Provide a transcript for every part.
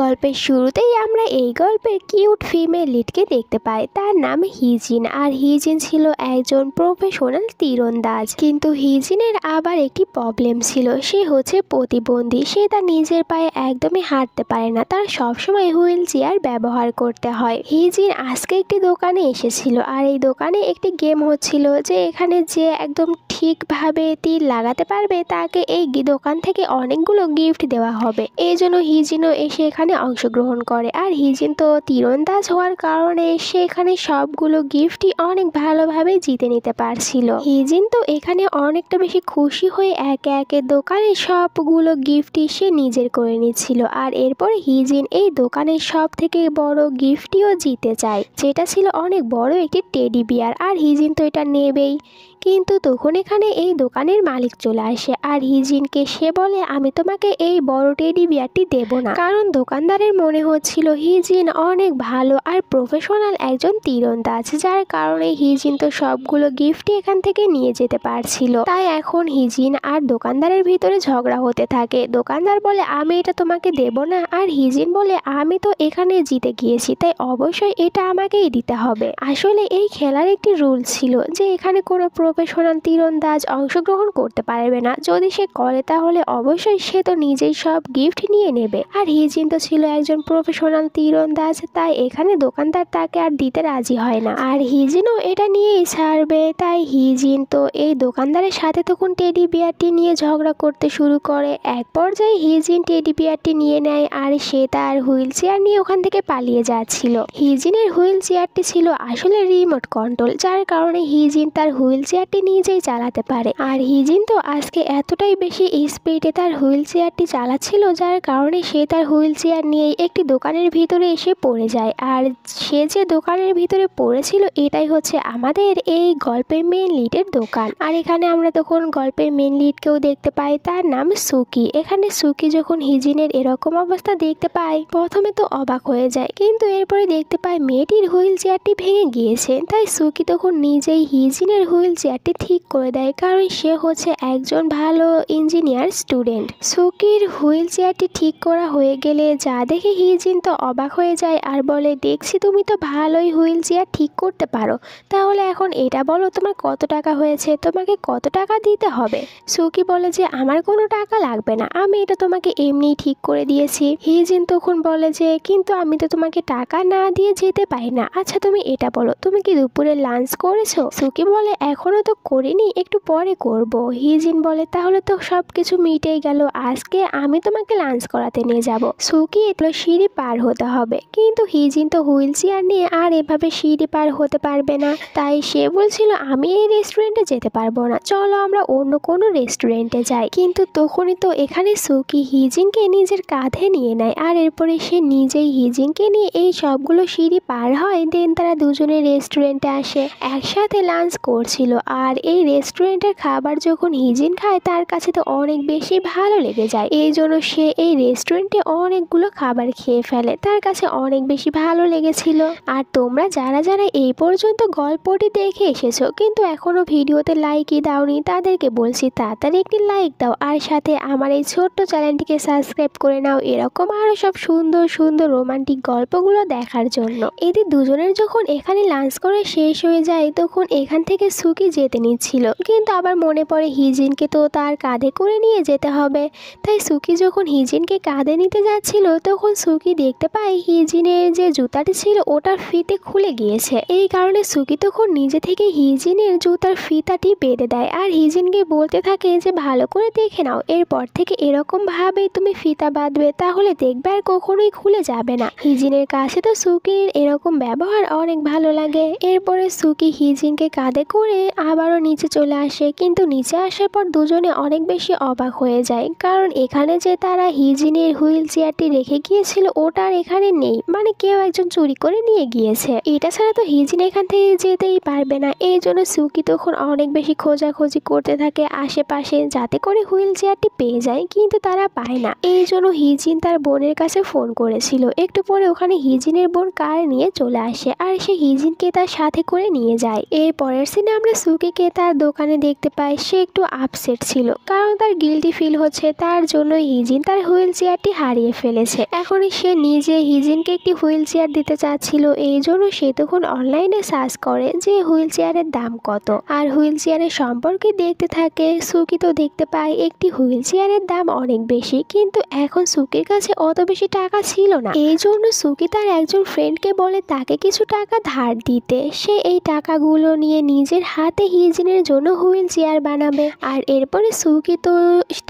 গল্পের শুরুতেই আমরা এই গল্পের কিউট ফিমেল লিডকে দেখতে পাই। তার নাম হিজিন। আর হিজিন ছিল একজন প্রফেশনাল তীরন্দাজ। কিন্তু হিজিনের আবার একটি প্রবলেম ছিল, সে হচ্ছে প্রতিবন্ধী। সে তার নিজের পায়ে একদমই হাঁটতে পারে না, তার সবসময় হুইল চেয়ার ব্যবহার করতে হয়। হিজিন আজকে একটি দোকানে এসেছিল, আর এই দোকানে একটি গেম হচ্ছিল যে এখানে যে একদম ঠিকভাবে তীর লাগাতে পারবে তাকে এই দোকান থেকে অনেকগুলো গিফট দেওয়া হবে। এই জন্য হিজিনও এসে এখানে অংশগ্রহণ করে। আর হিজিন তো তীরন্দাজ হওয়ার কারণে সে এখানে সবগুলো গিফটই অনেক ভালোভাবে জিতে নিতে পারছিল। হিজিন তো এখানে অনেকটা বেশি খুশি হয়ে একে একে দোকানে সবগুলো গিফটই সে নিজের করে নিচ্ছিল। আর এরপরে হিজিন এই দোকানের সব থেকে বড় গিফটটিও জিতে যায়, যেটা ছিল অনেক বড় একটি টেডি বিয়ার। আর হিজিন তো এটা নেবেই, কিন্তু তখন এখানে এই দোকানের মালিক চলে আসে। আর হিজিনকে সে বলে, আমি তোমাকে এই বড় টেডি বিয়ারটি দেব না, কারণ দোকানদারের মনে হচ্ছিল হিজিন অনেক ভালো আর প্রফেশনাল একজন তীরন্দাজ, যার কারণে হিজিন তো সবগুলো গিফটই এখান থেকে নিয়ে যেতে পারছিল। তাই এখন হিজিন আর দোকানদারের ভিতরে ঝগড়া হতে থাকে। দোকানদার বলে, আমি এটা তোমাকে দেব না। আর হিজিন বলে, আমি তো এখানে জিতে গিয়েছি, তাই অবশ্যই এটা আমাকেই দিতে হবে। আসলে এই খেলার একটি রুল ছিল যে এখানে কোনো প্রফেশনাল তীরন্দাজ অংশগ্রহণ করতে পারবে না, যদি সে করে তাহলে অবশ্যই সে তো নিজেই সব গিফট নিয়ে নেবে। আর হিজিন তো ছিল একজন প্রফেশনাল তীরন্দাজ, তাই এখানে দোকানদার তাকে আর দিতে রাজি হয় না। আর হিজিনও এটা নিয়েই ছাড়বে, তাই হিজিন তো এই দোকানদারের সাথে তখন টেডি বিয়ারটি নিয়ে ঝগড়া করতে শুরু করে। এক পর্যায়ে হিজিন টেডি বিয়ারটি নিয়ে নেয়, আর সে তার হুইল চেয়ার নিয়ে ওখান থেকে পালিয়ে যাচ্ছিল। হিজিনের হুইল চেয়ারটি ছিল আসলে রিমোট কন্ট্রোল, যার কারণে হিজিন তার হুইল চেয়ারটি নিজেই চালাতে পারে। আর হিজিন তো আজকে এতটাই বেশি স্পিডে তার হুইল চেয়ারটি চালাচ্ছিল, যার কারণে সে তার হুইল চেয়ার নিয়ে একটি দোকানের ভিতরে এসে পড়ে যায়। আর সে যে দোকানের ভিতরে পড়েছিল এটাই হচ্ছে আমাদের এই গল্পের মেন লিডের দোকান। আর এখানে আমরা তখন গল্পের মেন লিডকেও দেখতে পাই, তার নাম সুকি। এখানে সুকি যখন হিজিনের এরকম অবস্থা দেখতে পায় প্রথমে তো অবাক হয়ে যায়, কিন্তু এরপরে দেখতে পায় মেয়েটির হুইল চেয়ারটি ভেঙে গিয়েছে। তাই সুকি তখন নিজেই হিজিনের হুইল চেয়ারটি ঠিক করে দেয়, কারণ সে হচ্ছে একজন ভালো ইঞ্জিনিয়ার স্টুডেন্ট। সুকির হুইল চেয়ারটি ঠিক করা হয়ে গেলে যা দেখে হিজিন তো অবাক হয়ে যায় আর বলে, দেখছি তুমি তো ভালোই হুইল চেয়ার ঠিক করতে পারো, তাহলে এখন এটা বলো তোমার কত টাকা হয়েছে, তোমাকে কত টাকা দিতে হবে। সুকি বলে যে আমার কোনো টাকা লাগবে না, আমি এটা তোমাকে এমনিই ঠিক করে দিয়েছি। হিজিন তখন বলে যে, কিন্তু আমি তো তোমাকে টাকা না দিয়ে যেতে পারি না। আচ্ছা তুমি এটা বলো, তুমি কি দুপুরে লাঞ্চ করেছো? সুকি বলে, এখনো তো করিনি, একটু পরে করব। হিজিন বলে, তাহলে তো সবকিছু মিটেই গেল, আজকে আমি তোমাকে লাঞ্চ করাতে নিয়ে যাব। সুকি এগুলো সিঁড়ি পার হতে হবে, কিন্তু হিজিন তো হুইল চেয়ার নিয়ে আর এভাবে সিঁড়ি পার হতে পারবে না। তাই সে বলছিল, আমি এই রেস্টুরেন্টে যেতে পারবো না, চলো আমরা অন্য কোনো রেস্টুরেন্টে যাই। কিন্তু তখনই তো এখানে সুকি হিজিনকে নিজের কাঁধে নিয়ে নেয়, আর এরপরে সে নিজেই হিজিনকে নিয়ে এই সবগুলো সিঁড়ি পার হয়। দেন তারা দুজনে রেস্টুরেন্টে আসে, একসাথে লাঞ্চ করছিল। আর এই রেস্টুরেন্টের খাবার যখন হিজিন খায় তার কাছে তো অনেক বেশি ভালো লেগে যায়, এই জন্য সে এই রেস্টুরেন্টে অনেকগুলো খাবার খেয়ে ফেলে, তার কাছে অনেক বেশি ভালো লেগেছিল। আর তোমরা যারা যারা এই পর্যন্ত গল্পটি দেখে এসেছো কিন্তু এখনো ভিডিওতে লাইকই দাওনি, তাদেরকে বলছি তাড়াতাড়ি একটি লাইক দাও, আর সাথে আমার এই ছোট্ট চ্যানেলটিকে সাবস্ক্রাইব করে নাও এরকম আরো সব সুন্দর সুন্দর রোমান্টিক গল্পগুলো দেখার জন্য। এদের দুজনের যখন এখানে লাঞ্চ করে শেষ হয়ে যায় তখন এখান থেকে সুকি যেতে নিচ্ছিল, কিন্তু আবার মনে পড়ে হিজিনকে তো তার কাঁধে করে নিয়ে যেতে হবে। তাই সুকি যখন হিজিনকে কাঁধে নিতে যাচ্ছিল তখন সুকি দেখতে পায় হিজিনের যে জুতাটি ছিল ওটার ফিতে খুলে গিয়েছে। এই কারণে সুকি তখন নিজে থেকে হিজিনের জুতার ফিতাটি বেঁধে দেয়, আর হিজিনকে বলতে থাকে যে ভালো করে দেখে নাও, এরপর থেকে এরকম ভাবে তুমি ফিতা বাঁধবে, তাহলে দেখবে আর কখনোই খুলে যাবে না। হিজিনের কাছে তো সুকির এরকম ব্যবহার অনেক ভালো লাগে। এরপরে সুকি হিজিনকে কাঁধে করে আবারও নিচে চলে আসে, কিন্তু নিচে আসার পর দুজনে অনেক বেশি অবাক হয়ে যায়, কারণ এখানে যে তারা হিজিনের হুইল চেয়ারটি রেখে গিয়েছিল ওটা আর এখানে নেই, মানে কেউ একজন চুরি করে নিয়ে গিয়েছে। এটা ছাড়া তো হিজিন এখান থেকে যেতেই পারবে না। এই জন্য সুকি তখন অনেক বেশি খোঁজাখুঁজি করতে থাকে আশেপাশে, যাতে করে হুইল চেয়ারটি পেয়ে যায়, কিন্তু তারা পায় না। এই জন্য হিজিন তার বোনের কাছে ফোন করেছিল। একটু পরে ওখানে হিজিনের বোন কার নিয়ে চলে আসে, আর সে হিজিনকে তার সাথে করে নিয়ে যায়। এর পরের সিনে আমরা সুকিকে তার দোকানে দেখতে পায় সে একটু আপসেট ছিল, কারণ তার গিল্টি ফিল হচ্ছে তার জন্য হিজিন তার হুইল চেয়ারটি হারিয়ে ফেলেছে। এখন সে নিজে হিজিনকে একটি হুইল চেয়ার দিতে চাচ্ছিল, এই জন্য সে তখন অনলাইনে সার্চ করে যে হুইল চেয়ারের দাম কত, আর হুইল চেয়ারের সম্পর্কে দেখতে থাকে। সুকি তো দেখতে পায় একটি হুইল চেয়ারের দাম অনেক বেশি, কিন্তু এখন সুকির কাছে অত বেশি টাকা ছিল না। এই জন্য সুকি তার একজন ফ্রেন্ডকে বলে তাকে কিছু টাকা ধার দিতে। সে এই টাকাগুলো নিয়ে নিজের হাতে হিজিনের জন্য হুইল চেয়ার বানাবে। আর এরপরে সুকি তো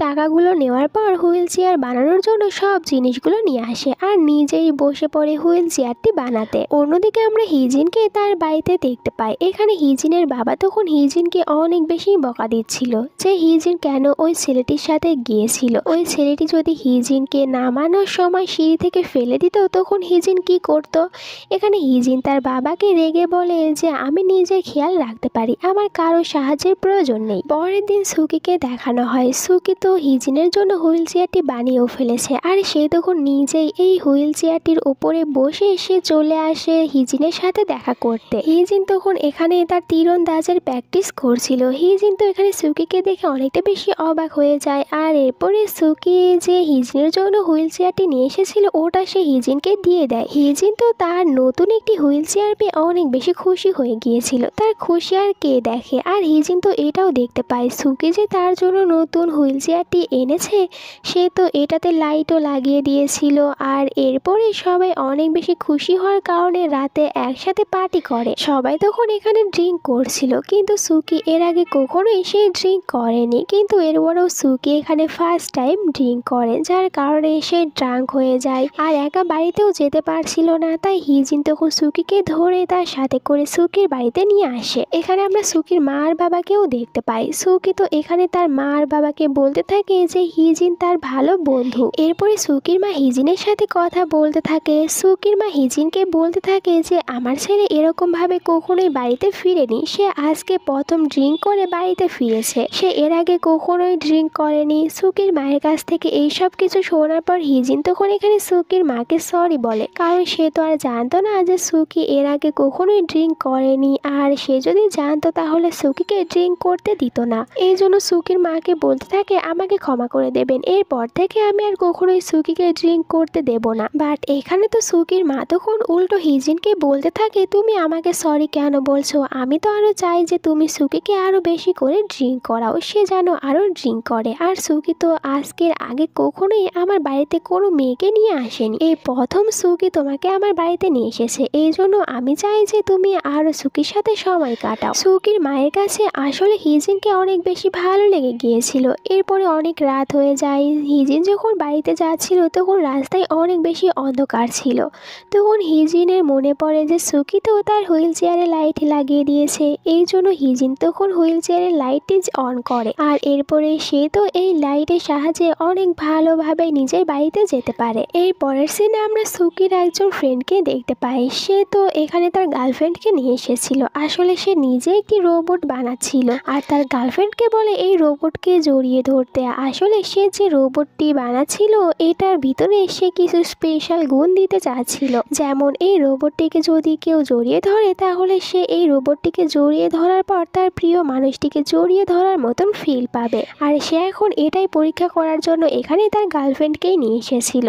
টাকাগুলো নেওয়ার পর হুইল চেয়ার বানানোর জন্য সব জিনিসগুলো নিয়ে আসে আর নিজেই বসে পড়ে হুইল চেয়ারটি বানাতে। অন্যদিকে আমরা হিজিনকে তার বাড়িতে দেখতে পাই। এখানে হিজিনের বাবা তখন হিজিনকে অনেক বেশি বকা দিচ্ছিল যে হিজিন কেন ওই ছেলেটির সাথে গিয়েছিল। ওই ছেলেটি যদি হিজিনকে নামানোর সময় সিঁড়ি থেকে ফেলে দিত তখন হিজিন কি করত। এখানে হিজিন তার বাবাকে রেগে বলে যে আমি নিজের খেয়াল রাখতে পারি, আমার কারো সাহায্যের প্রয়োজন নেই। পরের দিন সুকিকে দেখানো হয় সুকি তো হিজিনের জন্য হুইল চেয়ারটি বানিয়েও ফেলেছে, আর সে তখন নিজেই এই হুইল চেয়ারটির উপরে বসে সে চলে আসে হিজিনের সাথে দেখা করতে। হিজিন তখন এখানে তার তীরন্দাজের প্র্যাকটিস করছিল। হিজিন তো এখানে সুকিকে দেখে অনেকটা বেশি অবাক হয়ে যায়, আর এরপরে সুকি যে হিজিনের জন্য হুইল চেয়ারটি নিয়ে এসেছিল ওটা সে হিজিনকে দিয়ে দেয়। হিজিন তো তার নতুন একটি হুইল চেয়ার পেয়ে অনেক বেশি খুশি হয়ে গিয়েছিল। তার খুশি আর কে দেখে। আর হিজিন তো এটাও দেখতে পায় সুকি যে তার জন্য নতুন হুইল চেয়ারটি এনেছে, সে তো এটাতে লাইটও লাগিয়ে দিয়েছিল। আর এরপরে সবাই অনেক বেশি খুশি হওয়ার কারণে রাতে একসাথে পার্টি করে। সবাই তখন এখানে ড্রিঙ্ক করছিল, কিন্তু সুকি এর আগে কখনোই সে ড্রিঙ্ক করেনি, কিন্তু এরপরেও সুকি এখানে ফার্স্ট টাইম ড্রিঙ্ক করে, যার কারণে সে ড্রাঙ্ক হয়ে যায় আর একা বাড়িতেও যেতে পারছিল না। তাই হিজিন তখন সুকিকে ধরে তার সাথে করে সুকির বাড়িতে নিয়ে আসে। এখানে আমরা সুকির মা আর বাবাকেও দেখতে পাই। সুকি তো এখানে তার মা আর বাবাকে বলতে থাকে যে হিজিন তার ভালো বন্ধু। এরপরে সুকির মা হিজিনের সাথে কথা বলতে থাকে। সুকির মা হিজিনকে বলতে থাকে যে আমার ছেলে এরকম ভাবে কখনোই বাড়িতে ফিরেনি, সে আজকে প্রথম ড্রিঙ্ক করে বাড়িতে ফিরেছে, সে এর আগে কখনোই ড্রিঙ্ক করেনি। সুকির মায়ের কাছ থেকে এইসব কিছু শোনার পর হিজিন তখন এখানে সুকির মাকে সরি বলে, কারণ সে তো আর জানতো না যে সুকি এর আগে কখনোই ড্রিঙ্ক করেনি, আর সে যদি জানতো তাহলে সুকিকে ড্রিঙ্ক করতে দিত না। এই জন্য সুকির মাকে বলতে থাকে আমাকে ক্ষমা করে দেবেন, এরপর থেকে আমি আর কখনোই সুকিকে ড্রিঙ্ক করতে দেব না। বাট এখানে তো সুকির মা তখন উল্টো হিজিনকে বলতে থাকে তুমি আমাকে সরি কেন বলছো, আমি তো আরো চাই যে তুমি সুকিকে আরো বেশি করে ড্রিঙ্ক করাও, সে যেন আরো ড্রিঙ্ক করে। আর সুকি তো আজকের আগে কখনোই আমার বাড়িতে কোনো মেয়েকে নিয়ে আসেনি, এই প্রথম সুকি তোমাকে আমার বাড়িতে নিয়ে এসেছে, এই জন্য আমি চাই যে তুমি আরো সুকির সাথে সময় কাটাও। সুকির মায়ের কাছে আসলে হিজিনকে অনেক বেশি ভালো লেগে গিয়েছিল। এরপরে অনেক রাত হয়ে যায়। হিজিন যখন বাড়িতে যাচ্ছিল তখন রাস্তায় অনেক বেশি অন্ধকার ছিল। তখন হিজিনের মনে পড়ে যে সুকি তো তার হুইল চেয়ারে লাইট লাগিয়ে দিয়েছে, এই জন্য হিজিন তখন হুইল চেয়ারের লাইটটি অন করে। আর এরপরে সে তো এই লাইটের সাহায্যে অনেক ভালোভাবে নিজের বাড়িতে যেতে পারে। এই পরের সিনে আমরা সুকির একজন ফ্রেন্ডকে দেখতে পাই। সে তো এখানে তার গার্লফ্রেন্ডকে নিয়ে এসেছিল। আসলে সে নিজে একটি রোবট বানাচ্ছিল আর তার গার্লফ্রেন্ডকে বলে এই রোবটকে জড়িয়ে ধরতে। আসলে সে যে রোবটটি বানাচ্ছিল এটার ভিতরে সে কিছু স্পেশাল গুণ দিতে চাচ্ছিল, যেমন এই রোবটটিকে যদি কেউ জড়িয়ে ধরে তাহলে সে এই রোবটটিকে জড়িয়ে ধরার পর তার প্রিয় মানুষটিকে জড়িয়ে ধরার মতন ফিল পাবে। আর সে এখন এটাই পরীক্ষা করার জন্য এখানে তার গার্লফ্রেন্ডকেই নিয়ে এসেছিল।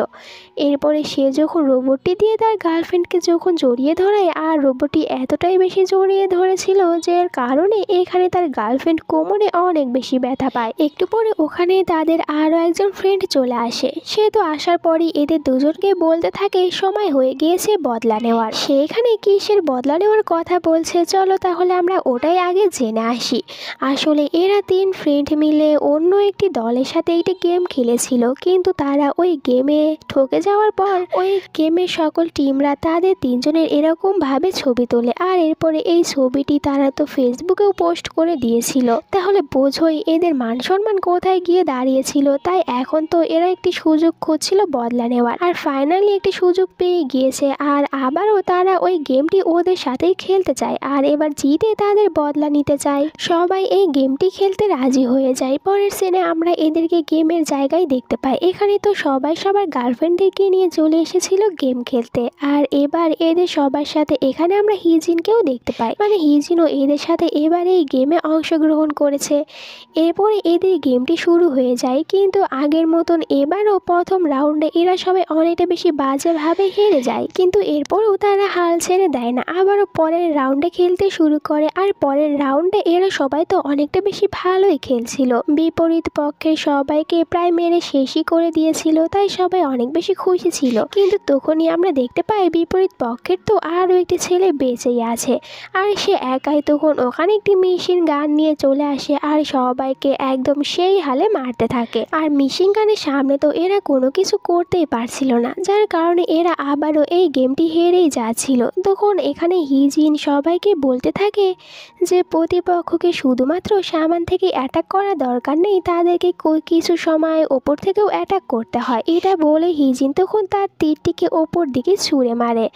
এরপরে সে যখন রোবটটি দিয়ে তার গার্লফ্রেন্ডকে যখন জড়িয়ে ধরায়, আর রোবটটি এতটাই বেশি জড়িয়ে ধরেছিল যে কারণে এখানে তার গার্লফ্রেন্ড কোমরে অনেক বেশি ব্যথা পায়। একটু পরে ওখানে তাদের আরও একজন ফ্রেন্ড চলে আসে। সে তো আসার পরই এদের দুজনকে বলতে থাকে সময় হয়ে গিয়েছে বদলা নেওয়ার। সে এখানে কিসের বদলা নেওয়ার কথা বলছে, চলো তাহলে আমরা ওটাই আগে জেনে আসি। আসলে এরা তিন ফ্রেন্ড মিলে অন্য একটি দলের সাথে একটি গেম খেলেছিল, কিন্তু তারা ওই গেমে ঠকে যাওয়ার পর ওই গেমের সকল টিমরা তাদের তিনজনের এরকম ভাবে ছবি তোলে, আর এরপরে এই ছবিটি তারা তো ফেসবুকেও পোস্ট করে দিয়েছিল। তাহলে বোঝোই এদের মান সম্মান কোথায় গিয়ে দাঁড়িয়েছিল। তাই এখন তো এরা একটি সুযোগ খুঁজছিল বদলা নেওয়ার, আর ফাইনালি একটি সুযোগ পেয়ে গিয়েছে। আর আবারও তারা ওই গেমটি ওদের সাথেই খেলতে চায়, আর এবার জিতে তাদের বদলা নিতে চায়। সবাই এই গেমটি খেলতে রাজি হয়ে যায়। পরের সিনে আমরা এদেরকে গেমের জায়গায় দেখতে পাই। এখানে তো সবাই সবার গার্লফ্রেন্ডদেরকে নিয়ে চলে এসেছিল গেম খেলতে, আর এবার এদের সবার সাথে এখানে আমরা হিজিনকেও দেখতে পাই, মানে হিজিনও এদের সাথে সাথে এবার এই গেমে অংশগ্রহণ করেছে। এরপরে এদের গেমটি শুরু হয়ে যায়, কিন্তু আগের মতন এবারও প্রথম রাউন্ডে এরা সবাই অনেকটা বেশি বাজেভাবে হেরে যায়। কিন্তু এরপরেও তারা হাল ছেড়ে দেয় না, আবারও পরের রাউন্ডে খেলতে শুরু করে। আর পরের রাউন্ডে এরা সবাই তো অনেকটা বেশি ভালোই খেলছিল, বিপরীত পক্ষের সবাইকে প্রায় মেরে শেষই করে দিয়েছিল, তাই সবাই অনেক বেশি খুশি ছিল। কিন্তু তখনই আমরা দেখতে পাই বিপরীত পক্ষের তো আরও একটি ছেলে বেঁচেই আছে, আর সে একাই তখন ওখানে একটি মেশিন গান নিয়ে চলে আসে আর সবাইকে একদম সেই হালে মারতে থাকে। আর মেশিন গানের সামনে তো এরা কোনো কিছু করতেই পারছিল না, যার কারণে এরা আবারও এই গেমটি হেরেই যাচ্ছিল। তখন এখানে হিজিন সবাইকে বলতে থাকে যে প্রতিপক্ষকে শুধুমাত্র সামান থেকে অ্যাটাক করা দরকার নেই, তাদেরকে কিছু সময় ওপর থেকেও অ্যাটাক করতে হয়। এটা বলে হিজিন তখন তার তীরটিকে ওপর দিকে ছুঁড়ে মারে,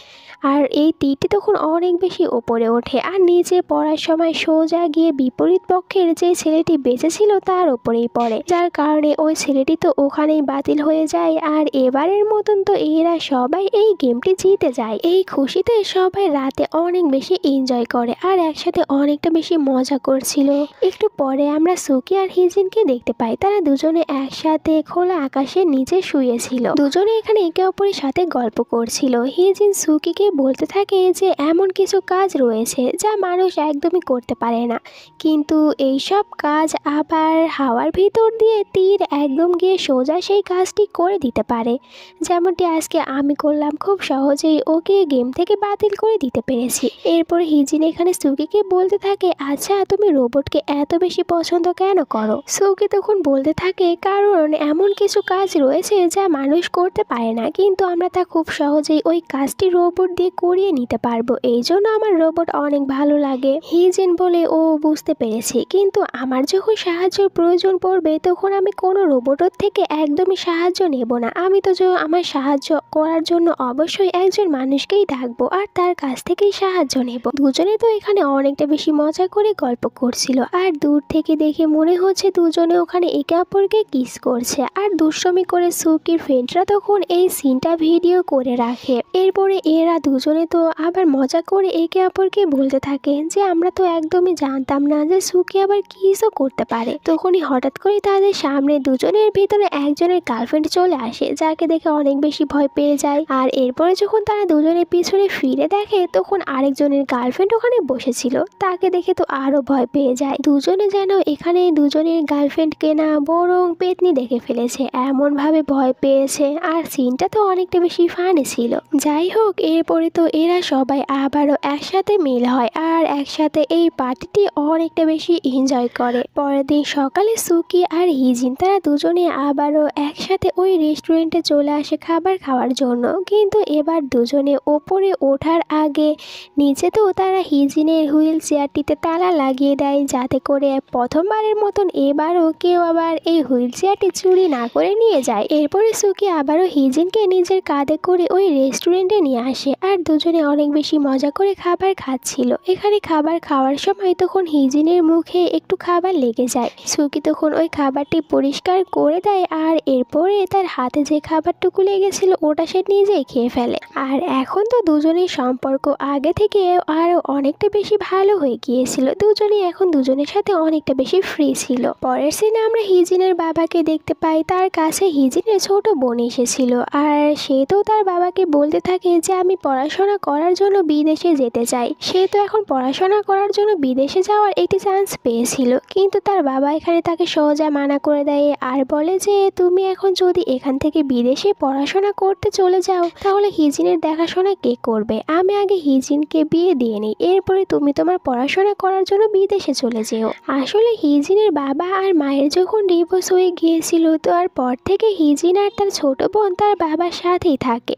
আর এই তীরটি তখন অনেক বেশি ওপরে ওঠে আর নিচে পড়ার সময় সোজা গিয়ে বিপরীত পক্ষের যে ছেলেটি বেঁচে ছিল তার ওপরেই পড়ে, যার কারণে ওই ছেলেটি তো ওখানেই বাতিল হয়ে যায়। আর এবারের মতন তো এরা সবাই এই গেমটি জিতে যায়। এই খুশিতে সবাই রাতে অনেক বেশি এনজয় করে আর একসাথে অনেকটা বেশি মজা করছিল। একটু পরে আমরা সুকি আর হিজিনকে দেখতে পাই, তারা দুজনে একসাথে খোলা আকাশের নিচে শুয়েছিল। দুজনে এখানে একে অপরের সাথে গল্প করছিল। হিজিন সুকিকে বলতে থাকে যে এমন কিছু কাজ রয়েছে যা মানুষ একদমই করতে পারে না, কিন্তু এইসব কাজ আবার হাওয়ার ভিতর দিয়ে তীর একদম গিয়ে সোজা সেই কাজটি করে দিতে পারে, যেমনটি আজকে আমি করলাম। খুব সহজেই ওকে গেম থেকে বাতিল করে দিতে পেরেছি। এরপর হিজিন এখানে সুকিকে বলতে থাকে, আচ্ছা তুমি রোবটকে এত বেশি পছন্দ কেন করো? সুকি তখন বলতে থাকে, কারণ এমন কিছু কাজ রয়েছে যা মানুষ করতে পারে না, কিন্তু আমরা তা খুব সহজেই ওই কাজটি রোবট দিয়ে করিয়ে নিতে পারবো, এই জন্য আমার রোবট অনেক ভালো লাগে। হিজিন বলে, ও বুঝতে পেরেছি, কিন্তু আমার যখন সাহায্যের প্রয়োজন পড়বে তখন আমি কোনো রোবটের থেকে একদমই সাহায্য নেব না। আমি তো আমার সাহায্য করার জন্য অবশ্যই একজন মানুষকেই ডাকবো আর তার কাছ থেকেই সাহায্য নেব। দুজনে তো এখানে অনেকটা বেশি মজা করে গল্প করছিল, আর দূর থেকে দেখে মনে হচ্ছে দুজনে ওখানে একে অপরকে কিস করছে। আর দুষ্টমি করে সুকির ফ্রেন্ডরা তখন এই সিনটা ভিডিও করে রাখে। এরপরে এরা দুজনে তো আবার মজা করে একে অপরকে বলতে থাকে যে আমরা তো একদমই জানতাম না যে সুকি আবার কিসও করতে পারে। তখনই হঠাৎ করে তাদের সামনে দুজনের ভিতরে একজনের গার্লফ্রেন্ড চলে আসে, যাকে দেখে অনেক বেশি ভয় পেয়ে যায়। আর এরপরে যখন তারা দুজনের পিছনে ফিরে দেখে তখন আরেকজনের গার্লফ্রেন্ড ওখানে বসেছিল, তাকে দেখে তো আরো ভয় পেয়ে যায়। দুজনে যেন এখানে দুজনের গার্লফ্রেন্ডকে না বরং পেতনি দেখে ফেলেছে, এমন ভাবে ভয় পেয়েছে। আর সিনটা তো অনেকটা বেশি ফানি ছিল। যাই হোক, এরপরে তো এরা সবাই আবারও একসাথে মিল হয় আর একসাথে এই পার্টিটি অনেকটা বেশি এনজয় করে। পরের দিন সকালে সুকি আর হিজিন তারা দুজনে আবারও একসাথে ওই রেস্টুরেন্টে চলে আসে খাবার খাওয়ার জন্য, কিন্তু এবার দুজনে ওপরে ওঠার আগে নিচে তো তারা হিজিনের হুইল চেয়ারটিতে তালা লাগিয়ে দেয়, যাতে করে প্রথমবারের মতন এবারও কেউ আবার এই হুইল চেয়ারটি চুরি না করে নিয়ে যায়। এরপরে সুকি আবারও হিজিনকে নিজের কাঁধে করে ওই রেস্টুরেন্টে নিয়ে আসে আর দুজনে অনেক বেশি মজা করে খাবার খাচ্ছিল। এখানে খাবার খাওয়ার সময় তখন হিজিনের মুখে একটু খাবার লেগে যায়। সুকি তখন ওই খাবারটি পরিষ্কার করে দেয় আর এরপরে তার হাতে যে খাবারটুকু লেগেছিল ওটা সে নিজেই খেয়ে ফেলে। আর এখন তো দুজনের সম্পর্ক আগে থেকে আরো অনেকটা বেশি ভালো হয়ে গিয়েছিল, দুজনেই এখন দুজনের সাথে অনেকটা বেশি ফ্রি ছিল। পরের সিনে আমরা হিজিনের বাবাকে দেখতে পাই, তার কাছে হিজিনের ছোট বোন এসেছিল আর সে তো তার বাবাকে বলতে থাকে যে আমি পড়াশোনা করার জন্য বিদেশে যেতে চাই। সে তো এখন পড়াশোনা করার জন্য বিদেশে যাওয়ার একটি চান্স পেয়েছিল, কিন্তু তার বাবা এখানে তাকে সোজা মানা করে দেয় আর বলে যে তুমি এখন যদি এখান থেকে বিদেশে পড়াশোনা করতে চলে যাও তাহলে হিজিনের দেখাশোনা কে করবে? আমি আগে হিজিনকে বিয়ে দিয়ে নিই, এরপরে তুমি তোমার পড়াশোনা করার জন্য বিদেশে চলে যেও। আসলে হিজিনের বাবা আর মায়ের যখন ডিভোর্স হয়ে গিয়েছিল তো আর পর থেকে হিজিন আর তার ছোট বোন তার বাবার সাথেই থাকে।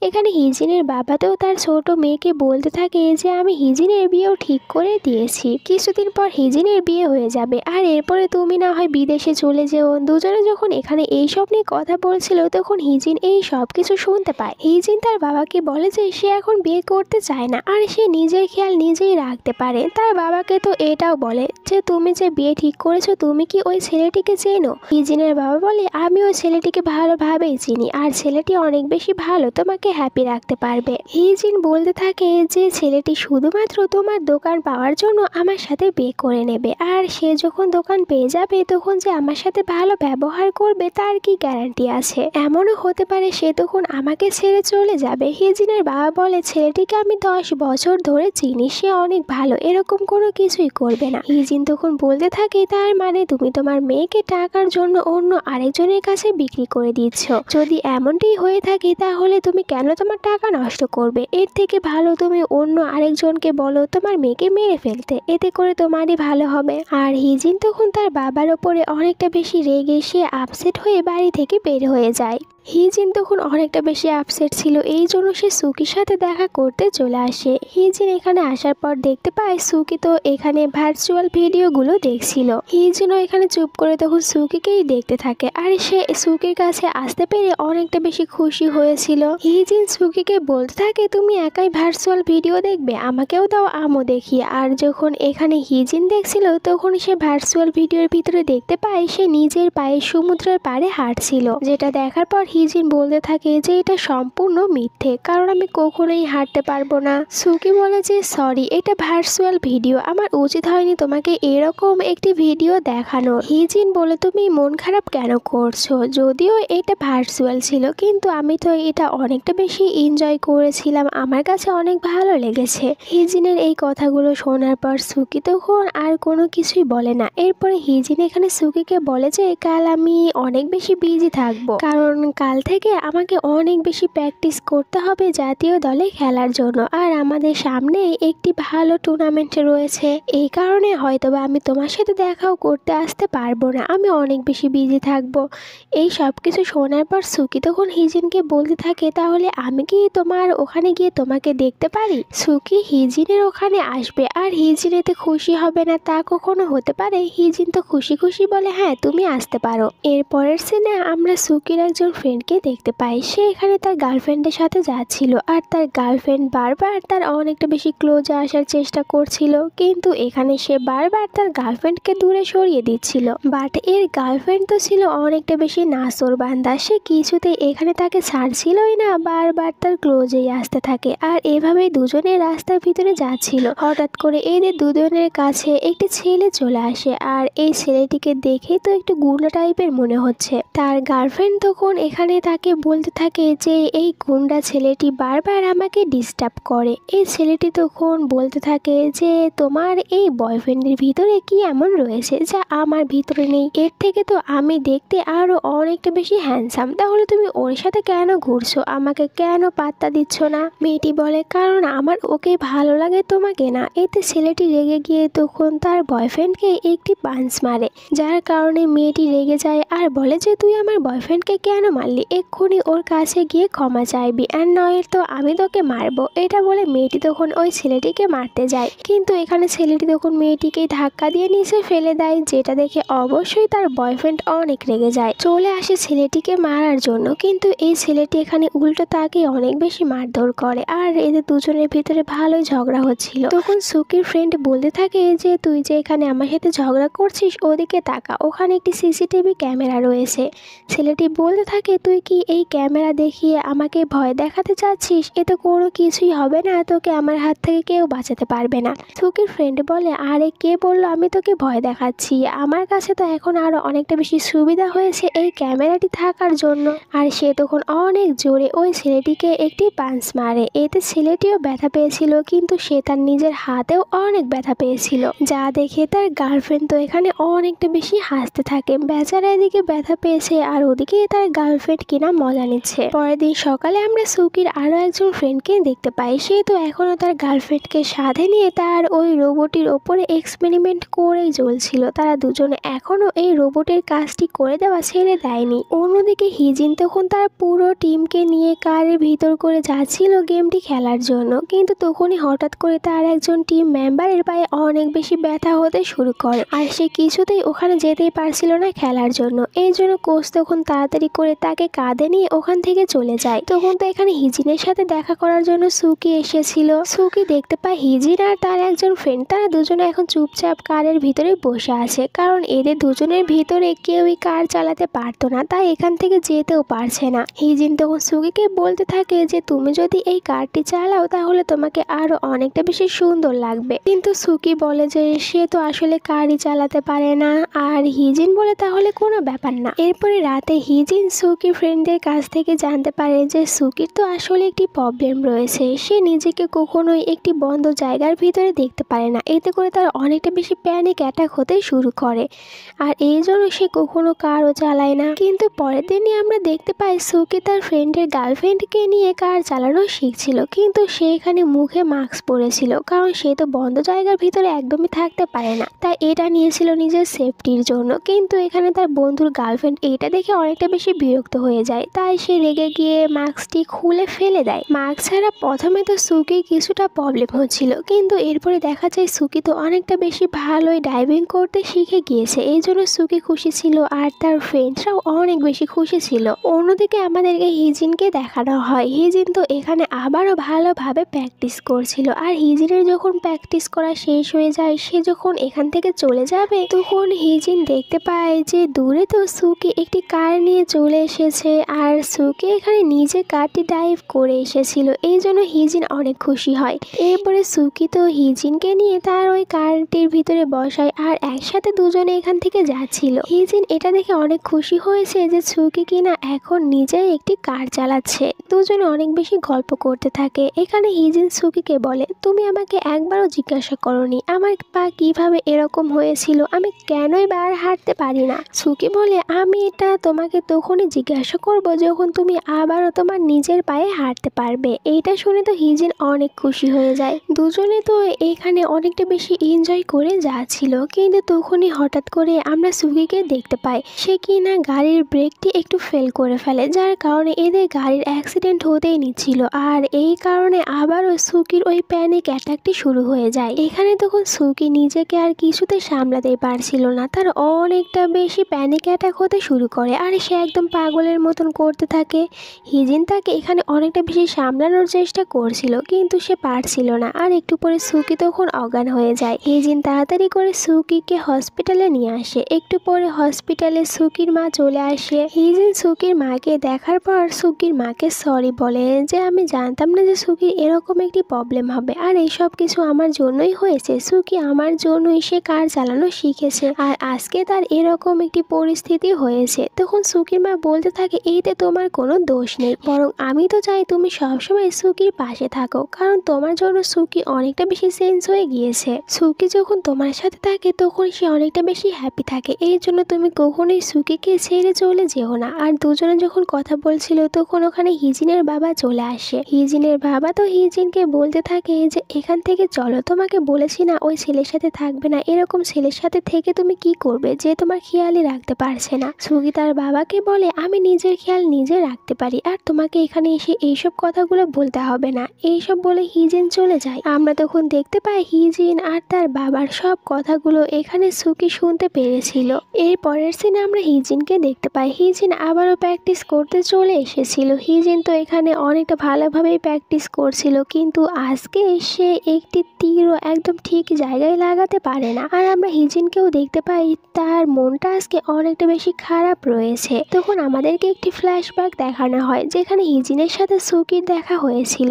এখানে হিজিনের বাবা তো তার ছোট মেয়েকে বলতে থাকে যে আমি হিজিনের বিয়েও ঠিক করে দিয়েছি, কিছুদিন পর হিজিনের বিয়ে হয়ে যাবে আর এরপরে তুমি না হয় বিদেশে চলে যেও। দুজনে যখন এখানে এইসব নিয়ে কথা বলছিল তখন হিজিন এই সব কিছু শুনতে পায়। হিজিন তার বাবাকে বলে যে সে এখন বিয়ে করতে চায় না আর সে নিজের খেয়াল নিজেই রাখতে পারে। তার বাবাকে তো এটাও বলে যে তুমি যে বিয়ে ঠিক করেছো তুমি কি ওই ছেলেটিকে চেনো? হিজিনের বাবা বলে আমি ওই ছেলেটিকে ভালোভাবেই চিনি আর ছেলেটি অনেক বেশি ভালো, তোমাকে হ্যাপি রাখতে পারবে। হিজিন বলতে থাকে যে ছেলেটি শুধুমাত্র তোমার দোকান পাওয়ার দেওয়ার জন্য আমার সাথে বিয়ে করে নেবে, আর সে যখন দোকান পেয়ে যাবে তখন যে আমার সাথে ভালো ব্যবহার করবে তার কি গ্যারান্টি আছে? এমনও হতে পারে সে তখন আমাকে ছেড়ে চলে যাবে। হিজিনের বাবা বলে, ছেলেটিকে আমি 10 বছর ধরে চিনি, সে অনেক ভালো, এরকম কোনো কিছুই করবে না। হিজিন তখন বলতে থাকে, তার মানে তুমি তোমার মেয়েকে টাকার জন্য অন্য আরেকজনের কাছে বিক্রি করে দিচ্ছ? যদি এমনটি হয়ে থাকে তাহলে তুমি কেন তোমার টাকা নষ্ট করবে? এর থেকে ভালো তুমি অন্য আরেকজনকে বলো তোমার মেয়েকে মেরে ফেলতে, এতে করে তোমারই ভালো হবে। আর হিজিন তখন তার বাবার ওপরে অনেকটা বেশি রেগে সে আপসেট হয়ে বাড়ি থেকে বের হয়ে যায়। হিজিন তখন অনেকটা বেশি আপসেট ছিল, এই জন্য সে সুকির সাথে দেখা করতে চলে আসে। হিজিন এখানে আসার পর দেখতে পায় সুকি তো এখানে ভার্চুয়াল ভিডিওগুলো দেখছিল। হিজিনও এখানে চুপ করে তখন সুকিকেই দেখতে থাকে, আর সে সুকির কাছে আসতে পেরে অনেকটা বেশি খুশি হয়েছিল। হিজিন সুকিকে বলতে থাকে, তুমি একাই ভার্চুয়াল ভিডিও দেখবে, আমাকেও দাও, আমও দেখি। আর যখন এখানে হিজিন দেখছিল তখন সে ভার্চুয়াল ভিডিওর ভিতরে দেখতে পায় সে নিজের পায়ে সমুদ্রের পাড়ে হাঁটছিল, যেটা দেখার পর হিজিন বলতে থাকে যে এটা সম্পূর্ণ মিথ্যে, কারণ আমি কখনোই হাঁটতে পারবো না। সুকি বলে যে সরি, এটা ভার্চুয়াল ভিডিও, আমার উচিত হয়নি তোমাকে এরকম একটি ভিডিও দেখানো। হিজিন বলে, তুমি মন খারাপ কেন করছো? যদিও এটা ভার্চুয়াল ছিল কিন্তু আমি তো এটা অনেকটা বেশি এনজয় করেছিলাম, আমার কাছে অনেক ভালো লেগেছে। হিজিনের এই কথাগুলো শোনার পর সুকি তখন আর কোনো কিছুই বলে না। এরপরে হিজিন এখানে সুকিকে বলে যে কাল আমি অনেক বেশি বিজি থাকবো, কারণ কাল থেকে আমাকে অনেক বেশি প্র্যাকটিস করতে হবে জাতীয় দলে খেলার জন্য, আর আমাদের সামনে একটি ভালো টুর্নামেন্ট রয়েছে, এই কারণে হয়তোবা আমি তোমার সাথে দেখাও করতে আসতে পারবো না, আমি অনেক বেশি বিজি থাকবো। এই সব কিছু শোনার পর সুকি তখন হিজিনকে বলতে থাকে, তাহলে আমি কি তোমার ওখানে গিয়ে তোমাকে দেখতে পারি? সুকি হিজিনের ওখানে আসবে আর হিজিন এতে খুশি হবে না তা কখনো হতে পারে? হিজিন তো খুশি খুশি বলে, হ্যাঁ তুমি আসতে পারো। এরপরের সিনে আমরা সুকির একজন ফ্রেন্ডকে দেখতে পাই, সে এখানে তার গার্লফ্রেন্ডের সাথে যাচ্ছিল, আর তার গার্লফ্রেন্ড বারবার তার অনেকটা বেশি ক্লোজে আসার চেষ্টা করছিল, কিন্তু এখানে সে বারবার তার গার্লফ্রেন্ডকে দূরে সরিয়ে দিচ্ছিল। বাট এর গার্লফ্রেন্ড তো ছিল অনেকটা বেশি নাসর বান্দা, সে কিছুতে এখানে তাকে ছাড়ছিলই না, বারবার তার ক্লোজেই আসতে থাকে। আর এভাবেই দুজনে রাস্তার ভিতরে যাচ্ছিল, হঠাৎ করে এদের দুজনের কাছে একটি ছেলে চলে আসে, আর এই ছেলেটিকে দেখে তো একটু গুন্ডা টাইপের মনে হচ্ছে। তার গার্লফ্রেন্ড তখন এখানে তাকে বলতে থাকে যে এই গুন্ডা ছেলেটি বারবার আমাকে ডিস্টার্ব করে। এই ছেলেটি তখন বলতে থাকে যে তোমার এই বয়ফ্রেন্ডের ভিতরে কি এমন রয়েছে যা আমার ভিতরে নেই? এর থেকে তো আমি দেখতে আরো অনেকটা বেশি হ্যান্ডসাম, তাহলে তুমি ওর সাথে কেন ঘুরছো? আমাকে কেন পাত্তা দিচ্ছ না? মেয়েটি বলে, কারণ আমার ওকে ভালো লাগে, তোমাকে না। এতে ছেলেটি রেগে গিয়ে তখন তার বয়ফ্রেন্ডকে একটি পাঞ্চ মারে, যার কারণে মেয়েটি রেগে যায় আর বলে যে তুই আমার বয়ফ্রেন্ডকে কেন মারলি? এক্ষুনি ওর কাছে গিয়ে ক্ষমা চাইবি, আর নয় তো আমি তোকে মারবো। এটা বলে মেয়েটি তখন ওই ছেলেটিকে মারতে যায়, কিন্তু এখানে ছেলেটি তখন মেয়েটিকে ধাক্কা দিয়ে নিচে ফেলে দেয়, যেটা দেখে অবশ্যই তার বয়ফ্রেন্ড অনেক রেগে যায়, চলে আসে ছেলেটিকে মারার জন্য। কিন্তু এই ছেলেটি এখানে উল্টো তাকে অনেক বেশি মারধর করে, আর এদের দুজনের ভিতরে ভালোই ঝগড়া হচ্ছিল। তখন সুকির ফ্রেন্ড বলতে থাকে যে তুই যে এখানে আমার সাথে ঝগড়া করছিস ওদিকে তাকা, ওখানে একটি সিসিটিভি ক্যামেরা রয়েছে। ছেলেটি বলতে থাকে, তুই কি এই ক্যামেরা দেখিয়ে আমাকে ভয় দেখাতে চাচ্ছিস? এ তো কোনো কিছুই হবে না, তোকে আমার হাত থেকে কেউ বাঁচাতে পারবে না। সুকির ফ্রেন্ড বলে, আরে কে বললো আমি তোকে ভয় দেখাচ্ছি? আমার কাছে তো এখন আরো অনেকটা বেশি সুবিধা হয়েছে এই ক্যামেরাটি থাকার জন্য। আর সে তখন অনেক জোরে ওই ছেলেটিকে একটি পাঞ্চ মারে, এতে ছেলেটিও ব্যথা পেয়েছিল, কিন্তু সে তার নিজের হাতেও অনেক ব্যথা পেয়েছিল, যা দেখে তার গার্লফ্রেন্ড তো এখানে অনেকটা বেশি হাসতে থাকে। বেচারা এদিকে ব্যথা পেয়েছে আর ওদিকে তার গার্লফ্রেন্ড কিনা মজা নিচ্ছে। পরের দিন সকালে আমরা সুকির আরো একজন ফ্রেন্ডকে দেখতে পাই, সে তো এখনো তার গার্লফ্রেন্ডকে সাথে নিয়ে তার ওই রোবটের ওপরে এক্সপেরিমেন্ট করেই চলছিল। তারা দুজনে এখনো এই রোবটের কাজটি করে দেওয়া ছেড়ে দেয়নি। অন্যদিকে হিজিন তখন তার পুরো টিমকে নিয়ে কারের ভিতর করে যাচ্ছিল গেমটি খেলার জন্য, কিন্তু তখনই হঠাৎ করে তার একজন টিম মেম্বারের পায়ে অনেক বেশি ব্যথা হতে শুরু করে, আর সে কিছুতেই ওখানে যেতেই পারছিল না খেলার জন্য। এই জন্য কোচ তখন তাড়াতাড়ি করে তাকে তাকে কাঁধে নিয়ে ওখান থেকে চলে যায়। তখন তো এখানে হিজিনের সাথে দেখা করার জন্য সুকি এসেছিল। সুকি দেখতে পায় হিজিন আর তার একজন ফ্রেন্ড তারা দুজনে এখন চুপচাপ কারের ভিতরে বসে আছে, কারণ এদের দুজনের ভিতরে কেউই কার চালাতে পারতো না, তাই এখান থেকে যেতেও পারছে না। হিজিন তখন সুকিকে বলতে থাকে যে তুমি যদি এই কারটি চালাও তাহলে তোমাকে আরো অনেকটা বেশি সুন্দর লাগবে, কিন্তু সুকি বলে যে সে তো আসলে কারই চালাতে পারে না। আর হিজিন বলে তাহলে কোনো ব্যাপার না। এরপরে রাতে হিজিন সুকি ফ্রেন্ডদের কাছ থেকে জানতে পারে যে সুকির তো আসলে একটি প্রবলেম রয়েছে, সে নিজেকে কখনোই একটি বন্ধ জায়গার ভিতরে দেখতে পারে না, এতে করে তার অনেকটা বেশি প্যানিক অ্যাটাক হতে শুরু করে, আর এই জন্য সে কখনো কারও চালায় না। কিন্তু পরের দিনই আমরা দেখতে পাই সুকি তার ফ্রেন্ডের গার্লফ্রেন্ডকে নিয়ে কার চালানো শিখছিল, কিন্তু সে এখানে মুখে মাস্ক পরেছিল, কারণ সে তো বন্ধ জায়গার ভিতরে একদমই থাকতে পারে না, তাই এটা নিয়েছিল নিজের সেফটির জন্য। কিন্তু এখানে তার বন্ধুর গার্লফ্রেন্ড এটা দেখে অনেকটা বেশি বিরক্ত হয়ে যায়, তাই সে রেগে গিয়ে মাস্কটি খুলে ফেলে দেয়। মাস্ক ছাড়া প্রথমে তো সুকি কিছুটা প্রবলেম হচ্ছিল, কিন্তু এরপরে দেখা যায় সুকি তো অনেকটা বেশি ভালোই ডাইভিং করতে শিখে গিয়েছে, এই জন্য সুকি খুশি ছিল আর তার ফ্রেন্ডসরাও অনেক বেশি খুশি ছিল। অন্যদিকে আমাদেরকে হিজিনকে দেখানো হয়, হিজিন তো এখানে আবারও ভালোভাবে প্র্যাকটিস করছিল, আর হিজিনের যখন প্র্যাকটিস করা শেষ হয়ে যায়, সে যখন এখান থেকে চলে যাবে তখন হিজিন দেখতে পায় যে দূরে তো সুকি একটি কার নিয়ে চলে এসেছে, আর সুকি এখানে নিজে কারটি ডাইভ করে এসেছিল, এই জন্য হিজিন অনেক খুশি হয়। এরপরে সুকি তো হিজিনকে নিয়ে তার ওই কারটির ভিতরে বসায় আর একসাথে দুজনে এখান থেকে যাচ্ছিল। হিজিন এটা দেখে অনেক খুশি হয়েছে যে সুকি কিনা এখন নিজে একটি কার চালাচ্ছে। দুজনে অনেক বেশি গল্প করতে থাকে। এখানে হিজিন সুকিকে বলে তুমি আমাকে একবারও জিজ্ঞাসা করনি আমার পা কিভাবে এরকম হয়েছিল, আমি কেনই বার হাঁটতে পারি না। সুকি বলে আমি এটা তোমাকে তখনই জিজ্ঞাসা করব যখন তুমি আবারও তোমার নিজের পায়ে হাঁটতে পারবে। এইটা শুনে তো হিজিন অনেক খুশি হয়ে যায়। দুজনে তো এখানে অনেকটা বেশি এনজয় করে যাচ্ছিল, কিন্তু তখনই হঠাৎ করে আমরা সুকিকে দেখতে পাই সে কিনা গাড়ির ব্রেকটি একটু ফেল করে ফেলে, যার কারণে এদের গাড়ির অ্যাক্সিডেন্ট হতেই নিচ্ছিল, আর এই কারণে আবারও সুকির ওই প্যানিক অ্যাটাকটি শুরু হয়ে যায়। এখানে তখন সুকি নিজেকে আর কিছুতে সামলাতেই পারছিল না, তার অনেকটা বেশি প্যানিক অ্যাটাক হতে শুরু করে আর সে একদম পাগলের মতন করতে থাকে। হিজিন তাকে এখানে অনেকটা বেশি সামলানোর চেষ্টা করছিল, কিন্তু সে পারছিল না, আর একটু পরে সুকি তখন অজ্ঞান হয়ে যায়। হিজিন তাড়াতাড়ি করে সুকিকে হসপিটালে নিয়ে আসে। একটু পরে হসপিটালে সুকির মা চলে আসে। হিজিন সুকির মাকে দেখার পর সুকির মাকে সরি বলে যে আমি জানতাম না যে সুকির এরকম একটি প্রবলেম হবে, আর এইসব কিছু আমার জন্যই হয়েছে। সুকি আমার জন্যই সে কার চালানো শিখেছে, আর আজকে তার এরকম একটি পরিস্থিতি হয়েছে। তখন সুকির মা বলতে থাকে এইতে তোমার কোনো দোষ নেই, বরং আমি তো চাই তুমি সবসময় সুকির পাশে থাকো, কারণ তোমার জন্য সুকি অনেকটা বেশি চেঞ্জ হয়ে গিয়েছে। সুকি যখন তোমার সাথে থাকে তখন সে অনেকটা বেশি হ্যাপি থাকে, এই জন্য তুমি কখনোই সুকিকে ছেড়ে চলে যেও না। আর দুজনে যখন কথা বলছিল তখন ওখানে হিজিনের বাবা চলে আসে। হিজিনের বাবা তো হিজিনকে বলতে থাকে যে এখান থেকে চলো, তোমাকে বলেছি না ওই ছেলের সাথে থাকবে না, এরকম ছেলের সাথে থেকে তুমি কি করবে যে তোমার খেয়ালই রাখতে পারছে না। সুকি তার বাবাকে বলে আমি নিজের খেয়াল নিজে রাখতে পারি, আর তোমাকে এখানে এসে এইসব কথাগুলো বলতে হবে না। এইসব বলে হিজিন চলে যায়। আমরা তখন দেখতে পাই হিজিন আর তার বাবার সব কথাগুলো এখানে সুকি শুনতে পেরেছিল। এর পরের সিনে আমরা হিজিনকে দেখতে পাই। হিজিন আবারও প্র্যাকটিস করতে চলে এসেছিল। হিজিন তো এখানে অনেকটা ভালোভাবেই প্র্যাকটিস করছিল, কিন্তু আজকে সে একটি তীরও একদম ঠিক জায়গায় লাগাতে পারে না। আর আমরা হিজিনকেও দেখতে পাই তার মনটা আজকে অনেকটা বেশি খারাপ রয়েছে। তখন আমাদেরকে একটি ফ্ল্যাশব্যাক দেখানো হয় যেখানে হিজিনের সাথে সুকির দেখা হয়েছিল।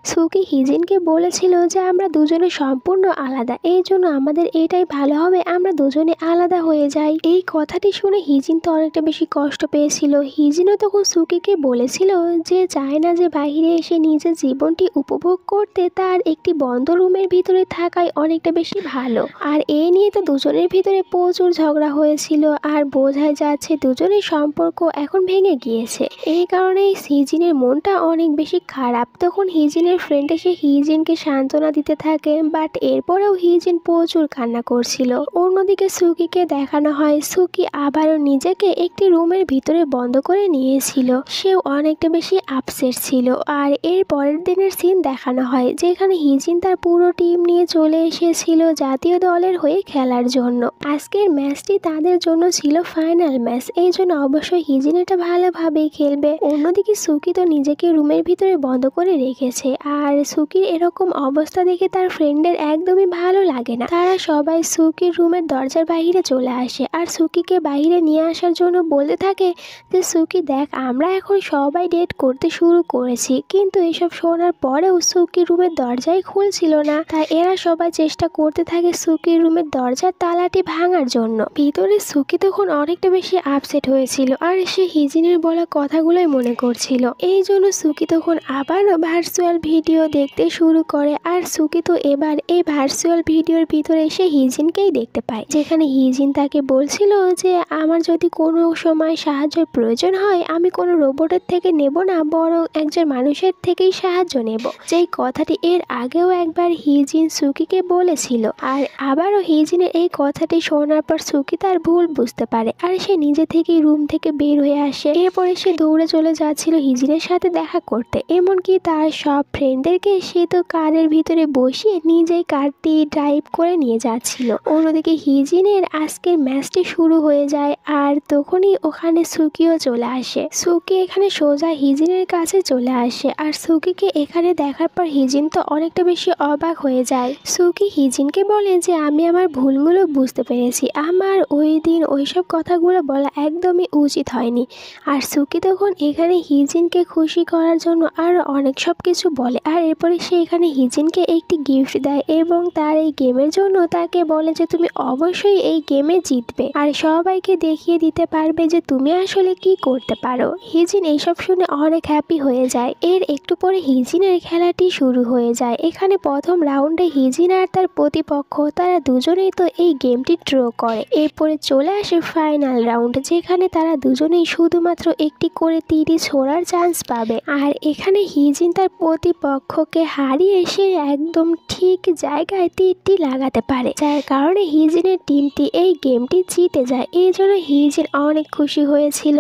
সুকি হিজিনকে বলেছিল যে আমরা দুজনে সম্পূর্ণ আলাদা, এই জন্য আমাদের এটাই ভালো হবে আমরা দুজনে আলাদা হয়ে যাই। এই কথাটি শুনে হিজিন তো অনেকটা বেশি কষ্ট পেয়েছিল। হিজিনও তখন সুকিকে বলেছিল যে চায় না যে বাইরে এসে নিজের জীবনটি উপভোগ করতে, তার একটি বন্ধ রুমের ভিতরে থাকাই অনেকটা বেশি ভালো। আর এই নিয়ে তো দুজনের ভিতরে প্রচুর ঝগড়া হয়েছিল, আর বোঝাই যাচ্ছে দুজনের সম্পর্ক এখন ভেঙে গিয়েছে। এই কারণে হিজিনের মনটা অনেক বেশি খারাপ। তখন হিজিনের ফ্রেন্ড এসে হিজিনকে সান্ত্বনা দিতে থাকে, বাট এরপরেও হিজিন প্রচুর কান্না করছিল। অন্যদিকে সুকিকে দেখানো হয় সুকি আবারও নিজেকে একটি রুমের ভিতরে বন্ধ করে নিয়েছিল। সেও অনেকটা বেশি আপসেট ছিল। আর এর পরের দিনের সিন দেখানো হয় যেখানে হিজিন তার পুরো টিম নিয়ে চলে এসেছিল জাতীয় দলের হয়ে খেলার জন্য। আজকের ম্যাচটি তাদের জন্য ছিল ফাইনাল ম্যাচ, এই জন্য অবশ্যই হিজিনের সেটা ভালোভাবেই খেলবে। অন্যদিকে সুকি তো নিজেকে রুমের ভিতরে বন্ধ করে রেখেছে, আর সুকির এরকম অবস্থা দেখে তার ফ্রেন্ডের একদমই ভালো লাগে না। তারা সবাই সুকির রুমের দরজার বাইরে চলে আসে আর সুকিকে বাইরে নিয়ে আসার জন্য বলতে থাকে যে সুকি দেখ, আমরা এখন সবাই ডেট করতে শুরু করেছি। কিন্তু এসব শোনার পরেও সুকির রুমের দরজাই খুলছিল না। তাই এরা সবাই চেষ্টা করতে থাকে সুকির রুমের দরজার তালাটি ভাঙার জন্য। ভিতরে সুকি তখন অনেকটা বেশি আপসেট হয়েছিল আর সে হিজিনের বলা কথাগুলোই মনে করছিল। এই জন্য সুকি তখন আবারও ভার্চুয়াল ভিডিও দেখতে শুরু করে। আর সুকি তো এবার এই ভার্চুয়াল ভিডিওর ভিতরে সে হিজিনকেই দেখতে পায়, যেখানে হিজিন তাকে বলছিল যে আমার যদি কোনো সময় সাহায্যের প্রয়োজন হয় আমি কোনো রোবটের থেকে নেব না, বরং একজন মানুষের থেকেই সাহায্য নেব। যেই কথাটি এর আগেও একবার হিজিন সুকিকে বলেছিল। আর আবারও হিজিনের এই কথাটি শোনার পর সুকি তার ভুল বুঝতে পারে আর সে নিজে থেকেই রুম থেকে বের হয়ে আসে। এরপরে সে দৌড়ে চলে যাচ্ছিল হিজিনের সাথে দেখা করতে। এমনকি তার সব ফ্রেন্ডদেরকে সে তো কারের ভিতরে বসিয়ে নিজেই কারটি ড্রাইভ করে নিয়ে যাচ্ছিল। অন্যদিকে হিজিনের আজকের ম্যাচটি শুরু হয়ে যায় আর তখনই ওখানে সুকিও চলে আসে। সুকি এখানে সোজা হিজিনের কাছে চলে আসে আর সুকিকে এখানে দেখার পর হিজিন তো অনেকটা বেশি অবাক হয়ে যায়। সুকি হিজিনকে বলে যে আমি আমার ভুলগুলো বুঝতে পেরেছি, আমার ওই দিন ওইসব কথাগুলো বলা একদমই উচিত হয়নি। আর সুকি তখন এখানে হিজিনকে খুশি করার জন্য আরো অনেক সব কিছু বলে। আর এরপরে সে এখানে হিজিনকে একটি গিফট দেয় এবং তার এই গেমের জন্য তাকে বলে যে তুমি অবশ্যই এই গেমে জিতবে আর সবাইকে দেখিয়ে দিতে পারবে যে তুমি আসলে কি করতে পারো। হিজিন এইসব শুনে অনেক হ্যাপি হয়ে যায়। এর একটু পরে হিজিনের খেলাটি শুরু হয়ে যায়। এখানে প্রথম রাউন্ডে হিজিন আর তার প্রতিপক্ষ তারা দুজনেই তো এই গেমটি ড্র করে। এরপরে চলে আসে ফাইনাল রাউন্ড, যেখানে তারা দুজনেই শুধুমাত্র একটি করে তীরই ছোড়ার চান্স পাবে। আর এখানে হিজিন তার প্রতিপক্ষকে হারিয়ে সে একদম ঠিক জায়গায় তীরটি লাগাতে পারে, যার কারণে হিজিনের টিমটি এই গেমটি জিতে যায়। এই জন্য হিজিন অনেক খুশি হয়েছিল।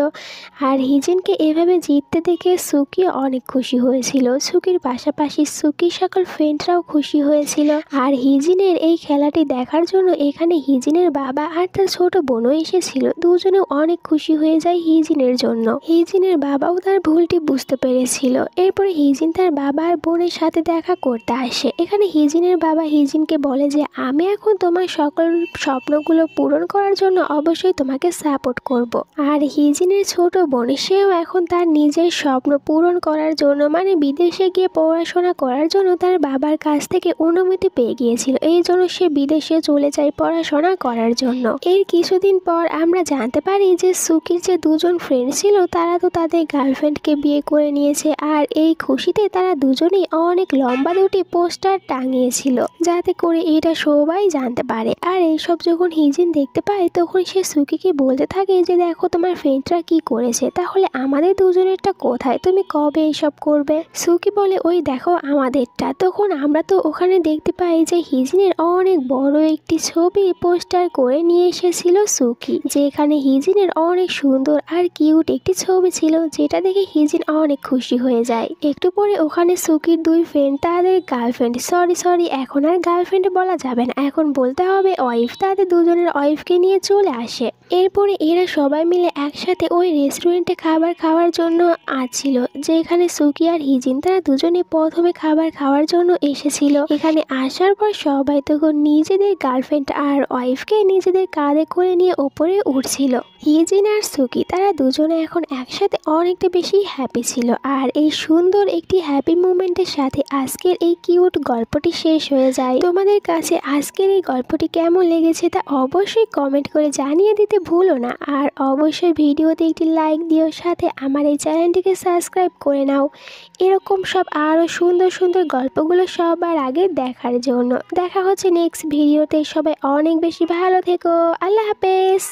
আর হিজিনকে এভাবে জিততে দেখে সুকি অনেক খুশি হয়েছিল। সুকির পাশাপাশি সুকির সকল ফ্রেন্ডরাও খুশি হয়েছিল। আর হিজিনের এই খেলাটি দেখার জন্য এখানে হিজিনের বাবা আর তার ছোট বোনও এসেছিল। দুজনেও অনেক খুশি হয়ে যায় হিজিনের জন্য। হিজিনের বাবাও তার ভুলটি বুঝতে পেরেছিল। এরপরে হিজিন তার বাবা আর বোনের সাথে দেখা করতে আসে। এখানে হিজিনের বাবা হিজিনকে বলে যে আমি এখন তোমার সকল স্বপ্নগুলো পূরণ করার জন্য অবশ্যই তোমাকে সাপোর্ট করব। আর হিজিনের ছোট বোন সেও এখন তার নিজের স্বপ্ন পূরণ করার জন্য মানে বিদেশে গিয়ে পড়াশোনা করার জন্য তার বাবার কাছ থেকে অনুমতি পেয়ে গিয়েছিল। এই জন্য সে বিদেশে চলে যায় পড়াশোনা করার জন্য। এর কিছুদিন পর আমরা জানতে পারি যে সুকির যে দুজন ফ্রেন্ড ছিল তারা তো তাদের গার্লফ্রেন্ডকে বিয়ে করে নিয়েছে। আর এই খুশিতে তারা দুজনেই অনেক লম্বা দুটি পোস্টার টাঙিয়েছিল, যাতে করে এটা সবাই জানতে পারে। আর এইসব যখন হিজিন দেখতে পায় তখন সে সুকিকে বলতে থাকে যে দেখো তোমার ফ্রেন্ডরা কি করেছে, তাহলে আমাদের দুজনেরটা কোথায়, তুমি কবে এইসব করবে? সুকি বলে ওই দেখো আমাদেরটা। তখন আমরা তো ওখানে দেখতে পাই যে হিজিনের অনেক বড় একটি ছবি পোস্টার করে নিয়ে এসেছিল সুকি, যেখানে হিজিনের অনেক সুন্দর আর কিউট একটি ছবি ছিল, যেটা দেখে হিজিন অনেক খুশি হয়ে যায়। একটু পরে ওখানে সুকির দুই ফ্রেন্ড তাদের গার্লফ্রেন্ড সরি এখন আর গার্লফ্রেন্ড বলা যাবে না, এখন বলতে হবে ওয়াইফ, তাদের দুজনের ওয়াইফকে নিয়ে চলে আসে। এরপরে এরা সবাই মিলে একসাথে ওই রেস্টুরেন্টে খাবার খাওয়ার জন্য আসছিল, যেখানে সুকি আর হিজিন তারা দুজনে প্রথমে খাবার খাওয়ার জন্য এসেছিল। এখানে আসার পর সবাই তখন নিজেদের গার্লফ্রেন্ড আর ওয়াইফকে নিজেদের কাঁধে করে নিয়ে ওপরে উঠছিল। হিজিন আর সুকি তারা দুজনে এখন একসাথে অনেকটা বেশি হ্যাপি ছিল। আর এই সুন্দর একটি হ্যাপি মুমেন্টের সাথে আজকের এই কিউট গল্পটি শেষ হয়ে যায়। তোমাদের কাছে আজকের এই গল্পটি কেমন লেগেছে তা অবশ্যই কমেন্ট করে জানিয়ে দিতে ভুলো না। আর অবশ্যই ভিডিওতে একটি লাইক দিও, সাথে আমার এই চ্যানেলটিকে সাবস্ক্রাইব করে নাও এরকম সব আরও সুন্দর সুন্দর গল্পগুলো সবার আগে দেখার জন্য। দেখা হচ্ছে নেক্সট ভিডিওতে। সবাই অনেক বেশি ভালো থেকো। আল্লাহ হাফেজ।